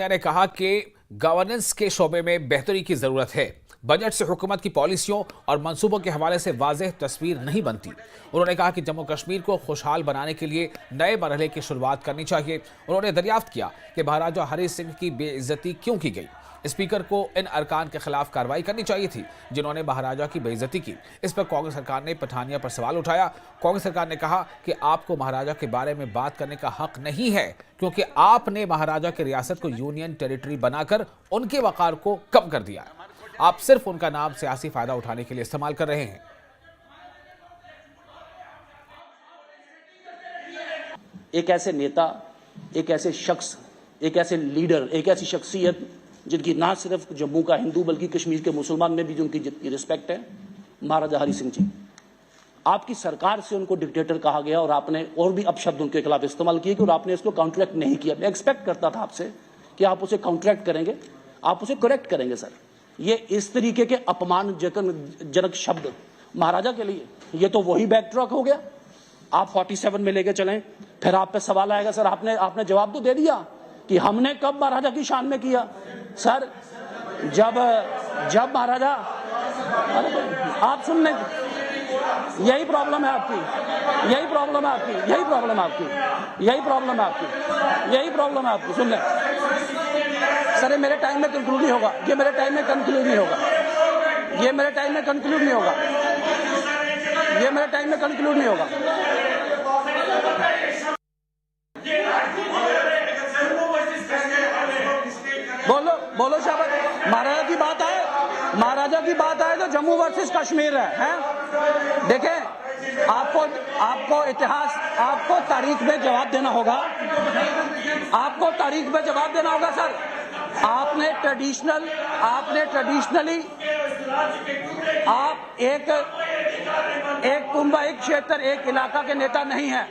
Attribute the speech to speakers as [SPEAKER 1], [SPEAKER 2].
[SPEAKER 1] ने कहा कि गवर्नेंस के शोबे में बेहतरी की जरूरत है। बजट से हुकूमत की पॉलिसियों और मंसूबों के हवाले से वाज़ेह तस्वीर नहीं बनती। उन्होंने कहा कि जम्मू कश्मीर को खुशहाल बनाने के लिए नए मरहले की शुरुआत करनी चाहिए। उन्होंने दरियाफ्त किया कि महाराजा हरी सिंह की बेइज्जती क्यों की गई। स्पीकर को इन अरकान के खिलाफ कार्रवाई करनी चाहिए थी जिन्होंने महाराजा की बेइज्जती की। इस पर कांग्रेस सरकार ने पठानिया पर सवाल उठाया। कांग्रेस सरकार ने कहा कि आपको महाराजा के बारे में बात करने का हक नहीं है क्योंकि आपने महाराजा की रियासत को यूनियन टेरिटरी बनाकर उनके वकार को कम कर दिया। आप सिर्फ उनका नाम सियासी फायदा उठाने के लिए इस्तेमाल कर रहे हैं।
[SPEAKER 2] एक ऐसे नेता, एक ऐसे शख्स, एक ऐसे लीडर, एक ऐसी शख्सियत जिनकी ना सिर्फ जम्मू का हिंदू बल्कि कश्मीर के मुसलमान में भी उनकी जितनी रिस्पेक्ट है, महाराजा हरी सिंह जी। आपकी सरकार से उनको डिक्टेटर कहा गया और आपने और भी अपशब्द उनके खिलाफ इस्तेमाल किए और आपने इसको काउंटरैक्ट नहीं किया। मैं एक्सपेक्ट करता था आपसे कि आप उसे काउंटरैक्ट करेंगे, आप उसे करेक्ट करेंगे। सर, ये इस तरीके के अपमानजनक शब्द महाराजा के लिए, ये तो वही बैकट्रैक हो गया। आप 47 में लेके चलें, फिर आप पे सवाल आएगा सर आपने जवाब तो दे दिया कि हमने कब महाराजा की शान में किया। सर, जब महाराजा, आप सुन लें, यही प्रॉब्लम है आपकी, यही प्रॉब्लम है आपकी, यही प्रॉब्लम है आपकी, यही प्रॉब्लम है आपकी, यही प्रॉब्लम है आपकी। सुन लें सर, ये मेरे टाइम में कंक्लूड नहीं होगा, ये मेरे टाइम में कंक्लूड नहीं होगा, ये मेरे टाइम में कंक्लूड नहीं होगा, ये मेरे टाइम में कंक्लूड नहीं होगा। बोलो बोलो शाबाश। महाराजा की बात आए, महाराजा की बात आए तो जम्मू वर्सेस कश्मीर है? देखें, आपको इतिहास, आपको तारीख में जवाब देना होगा, आपको तारीख में जवाब देना होगा। सर, आपने ट्रेडिशनली आप एक कुंभा, एक क्षेत्र, एक इलाका के नेता नहीं है।